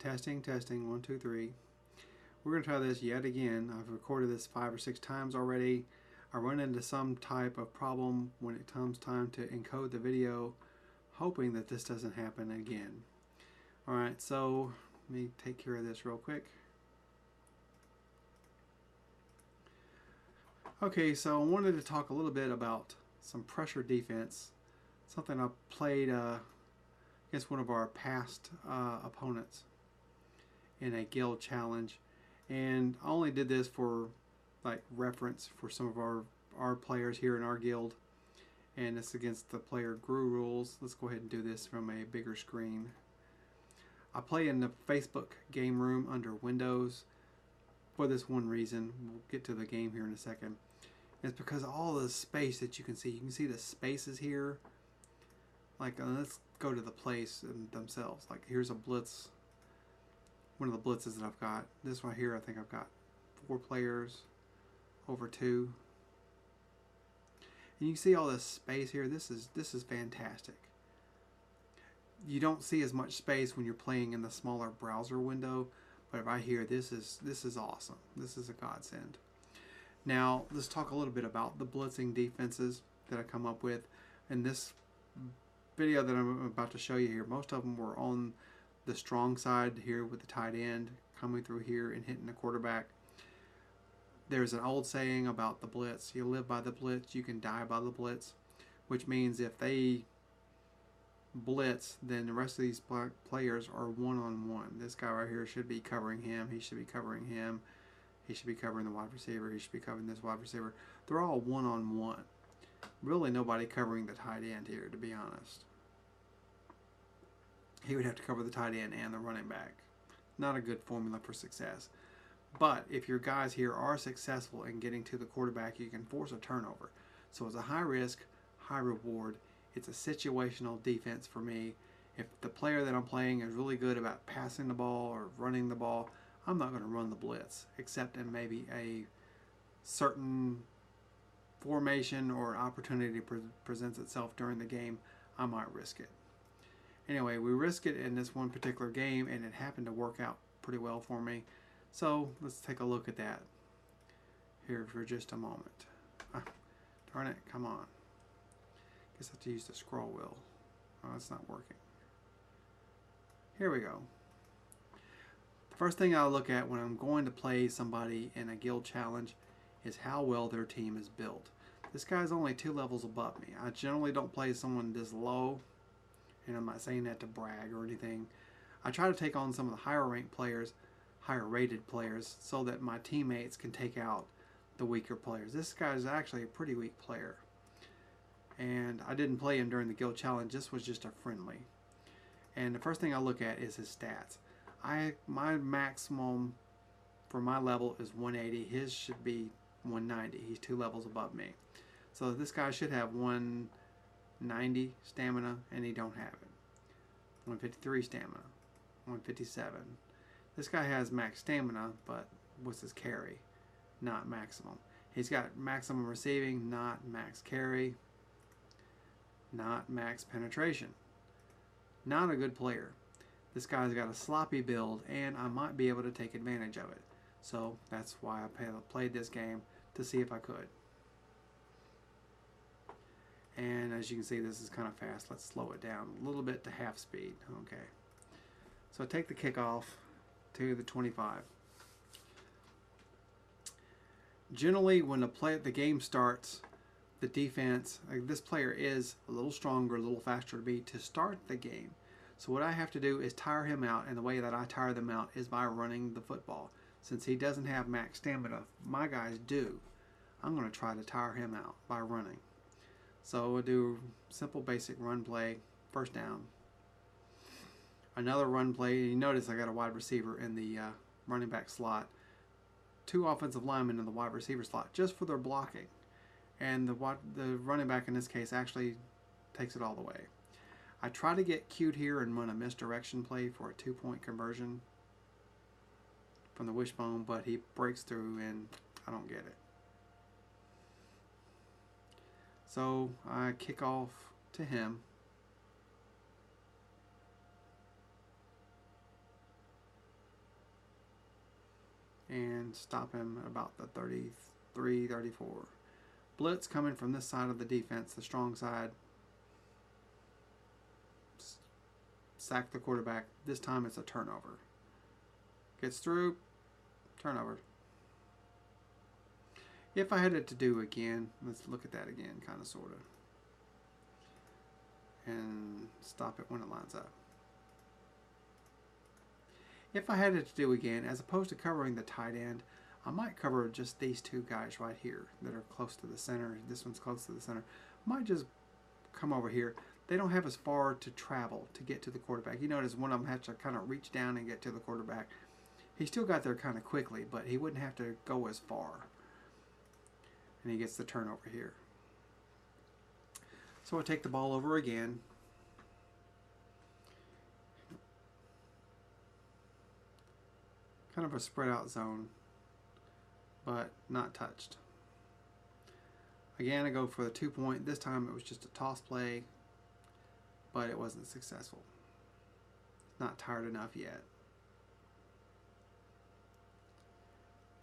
Testing, testing, 1, 2, 3. We're going to try this yet again. I've recorded this 5 or 6 times already. I run into some type of problem when it comes time to encode the video, hoping that this doesn't happen again. Alright, so let me take care of this real quick. Okay, so I wanted to talk a little bit about some pressure defense, something I played against one of our past opponents in a guild challenge, and I only did this for like reference for some of our players here in our guild, and it's against the player Groorules. Let's go ahead and do this from a bigger screen. I play in the Facebook game room under Windows for this one reason. We'll get to the game here in a second. It's because all the space that you can see the spaces here. Like, let's go to the place themselves. Like, here's a blitz, one of the blitzes that I've got. This right here, I think I've got 4 players over 2. And you can see all this space here. This is fantastic. You don't see as much space when you're playing in the smaller browser window, but right here, this is awesome. This is a godsend. Now, let's talk a little bit about the blitzing defenses that I come up with. In this video that I'm about to show you here, most of them were on the strong side here with the tight end coming through here and hitting the quarterback. There's an old saying about the blitz: you live by the blitz, you can die by the blitz, which means if they blitz, then the rest of these players are one-on-one. This guy right here should be covering him, he should be covering him, he should be covering the wide receiver, he should be covering this wide receiver. They're all one-on-one. Really nobody covering the tight end here, to be honest. He would have to cover the tight end and the running back. Not a good formula for success. But if your guys here are successful in getting to the quarterback, you can force a turnover. So it's a high risk, high reward. It's a situational defense for me. If the player that I'm playing is really good about passing the ball or running the ball, I'm not going to run the blitz, except in maybe a certain formation or opportunity presents itself during the game. I might risk it. Anyway, we risk it in this one particular game, and it happened to work out pretty well for me. So let's take a look at that here for just a moment. Darn it, come on. Guess I have to use the scroll wheel. Oh, it's not working. Here we go. The first thing I'll look at when I'm going to play somebody in a guild challenge is how well their team is built. This guy's only 2 levels above me. I generally don't play someone this low, and I'm not saying that to brag or anything. I try to take on some of the higher ranked players, higher rated players, so that my teammates can take out the weaker players. This guy's actually a pretty weak player, and I didn't play him during the guild challenge. This was just a friendly. And the first thing I look at is his stats. My maximum for my level is 180. His should be 190. He's 2 levels above me. So this guy should have 190 stamina, and he don't have it. 153 stamina, 157. This guy has max stamina, but what's his carry? Not maximum. He's got maximum receiving, not max carry, not max penetration. Not a good player. This guy's got a sloppy build, and I might be able to take advantage of it. So that's why I played this game, to see if I could. And as you can see, this is kind of fast. Let's slow it down a little bit to half speed. Okay. So I take the kickoff to the 25. Generally, when the game starts, the defense, like this player is a little stronger, a little faster to start the game. So what I have to do is tire him out, and the way that I tire them out is by running the football. Since he doesn't have max stamina, my guys do. I'm going to try to tire him out by running. So we'll do simple basic run play, first down. Another run play. You notice I got a wide receiver in the running back slot. 2 offensive linemen in the wide receiver slot just for their blocking. And the running back in this case actually takes it all the way. I try to get cute here and run a misdirection play for a 2-point conversion from the wishbone, but he breaks through and I don't get it. So I kick off to him. and stop him about the 33, 34. Blitz coming from this side of the defense, the strong side. Sack the quarterback. This time it's a turnover. Gets through, turnover. If I had it to do again, let's look at that again, kind of, sort of. And stop it when it lines up. If I had it to do again, as opposed to covering the tight end, I might cover just these two guys right here that are close to the center. This one's close to the center. I might just come over here. They don't have as far to travel to get to the quarterback. You notice one of them had to kind of reach down and get to the quarterback. He still got there kind of quickly, but he wouldn't have to go as far. And he gets the turnover here. So I take the ball over again. Kind of a spread out zone, but not touched. Again, I go for the 2-point. This time it was just a toss play, but it wasn't successful. Not tired enough yet.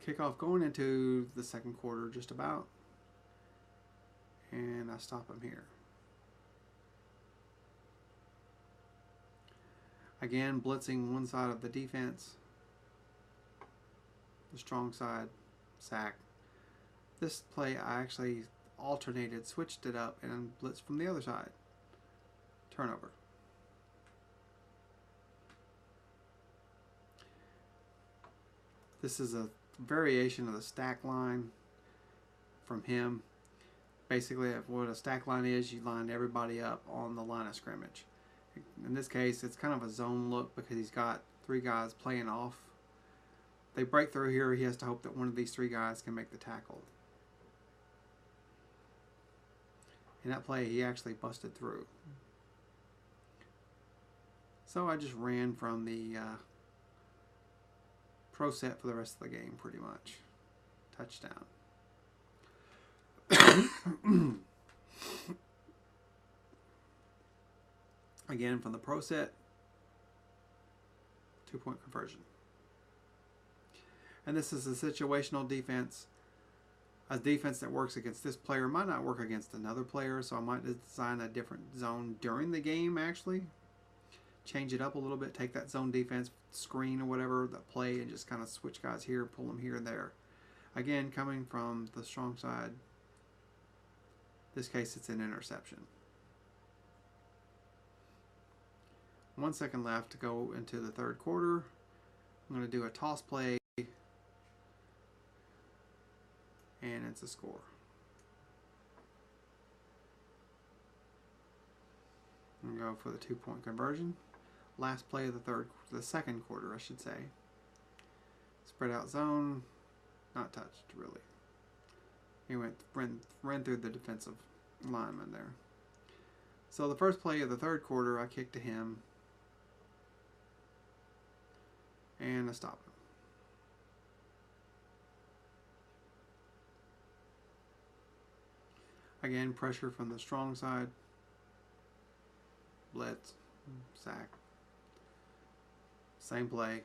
Kickoff going into the second quarter just about. And I stop him here. Again, blitzing one side of the defense. The strong side, sack. This play I actually alternated, switched it up, and blitzed from the other side. Turnover. This is a variation of the stack line from him. Basically, what a stack line is, you line everybody up on the line of scrimmage. In this case, it's kind of a zone look because he's got three guys playing off. They break through here. He has to hope that one of these three guys can make the tackle. In that play, he actually busted through. So I just ran from the pro set for the rest of the game, pretty much. Touchdown. Again, from the pro set, 2-point conversion. And this is a situational defense. A defense that works against this player might not work against another player, so I might design a different zone during the game, actually. Change it up a little bit, take that zone defense screen or whatever, that play, and just kind of switch guys here, pull them here and there. Again, coming from the strong side. In this case, it's an interception. 1 second left to go into the third quarter. I'm going to do a toss play. And it's a score. I'm going to go for the 2-point conversion. Last play of the second quarter, I should say. Spread out zone, not touched really. He ran through the defensive lineman there. So the first play of the third quarter, I kicked to him, and I stopped him. Again, pressure from the strong side. Blitz, sack. Same play.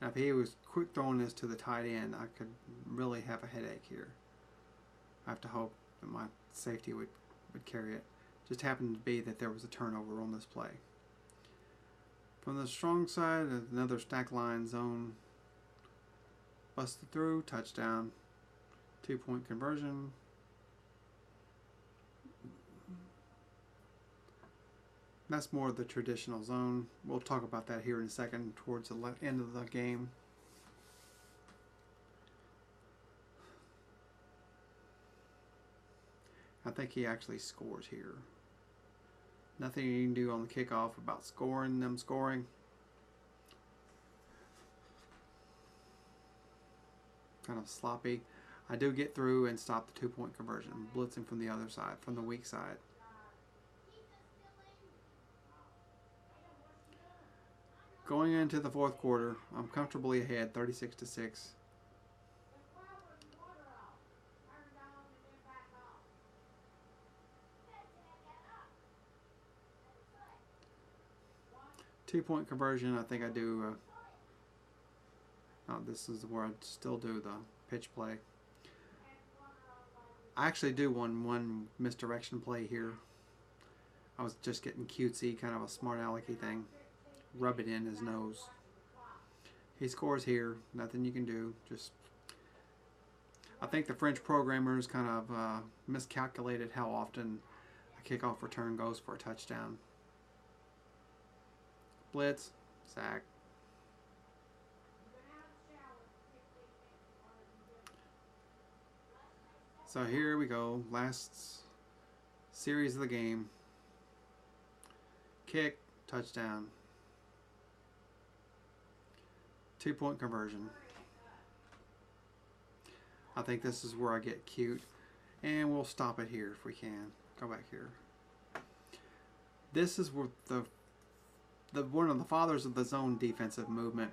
Now, if he was quick throwing this to the tight end, I could really have a headache here. I have to hope that my safety would carry it. Just happened to be that there was a turnover on this play. From the strong side, another stack line zone. Busted through, touchdown, 2-point conversion. That's more of the traditional zone. We'll talk about that here in a second towards the end of the game. I think he actually scores here. Nothing you can do on the kickoff about them scoring. Kind of sloppy. I do get through and stop the 2-point conversion. I'm blitzing from the other side, from the weak side. Going into the fourth quarter, I'm comfortably ahead, 36-6. 2-point conversion. I think I do. Oh, this is where I still do the pitch play. I actually do one misdirection play here. I was just getting cutesy, kind of a smart alecky thing. Rub it in his nose. He scores here. Nothing you can do. Just, I think the French programmers kind of miscalculated how often a kickoff return goes for a touchdown. Blitz, sack. So here we go. Last series of the game. Kick, touchdown. 2-point conversion. I think this is where I get cute. And we'll stop it here if we can. Go back here. This is where one of the fathers of the zone defensive movement.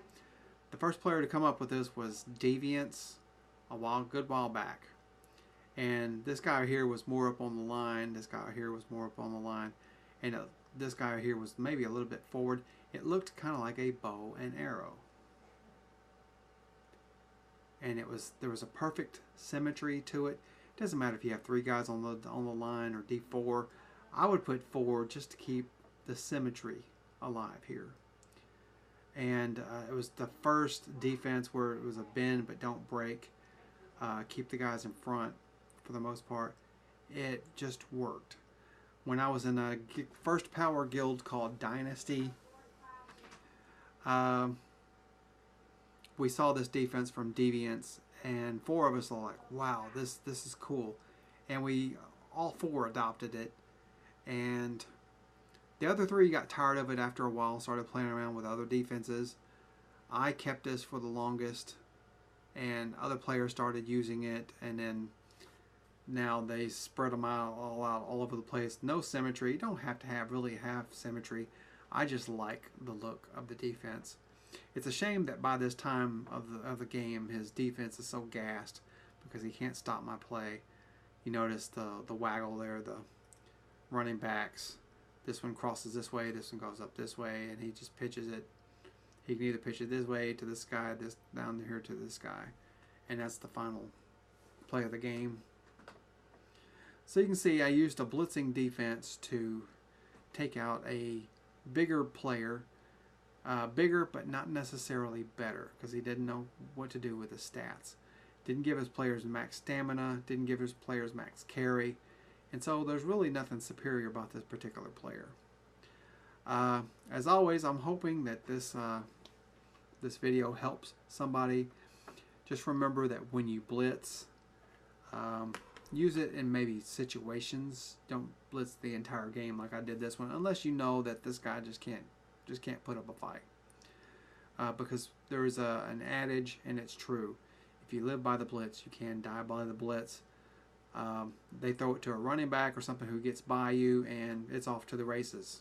The first player to come up with this was Deviance a good while back. And this guy here was more up on the line. This guy here was more up on the line. And this guy here was maybe a little bit forward. It looked kind of like a bow and arrow. And there was a perfect symmetry to it. It doesn't matter if you have 3 guys on the line or D4. I would put 4 just to keep the symmetry alive here. And it was the first defense where it was a bend but don't break. Keep the guys in front for the most part. It just worked. When I was in a first power guild called Dynasty, we saw this defense from Deviance, and 4 of us were like, wow, this is cool. And we all 4 adopted it. And the other 3 got tired of it after a while, started playing around with other defenses. I kept this for the longest, and other players started using it, and then now they spread them out all over the place. No symmetry. You don't have to really have symmetry. I just like the look of the defense. It's a shame that by this time of the game, his defense is so gassed because he can't stop my play. You notice the waggle there, the running backs. This one crosses this way, this one goes up this way, and he just pitches it. He can either pitch it this way to this guy, this down here to this guy, and that's the final play of the game. So you can see I used a blitzing defense to take out a bigger player. Bigger, but not necessarily better, because he didn't know what to do with his stats. Didn't give his players max stamina, didn't give his players max carry, and so there's really nothing superior about this particular player. As always, I'm hoping that this video helps somebody. Just remember that when you blitz, use it in maybe situations. Don't blitz the entire game like I did this one, unless you know that this guy just can't put up a fight. Because there is an adage, and it's true. If you live by the blitz, you can die by the blitz. They throw it to a running back or something who gets by you, and it's off to the races.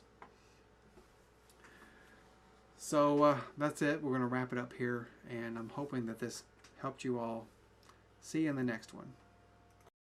So that's it. We're going to wrap it up here, and I'm hoping that this helped you all. See you in the next one.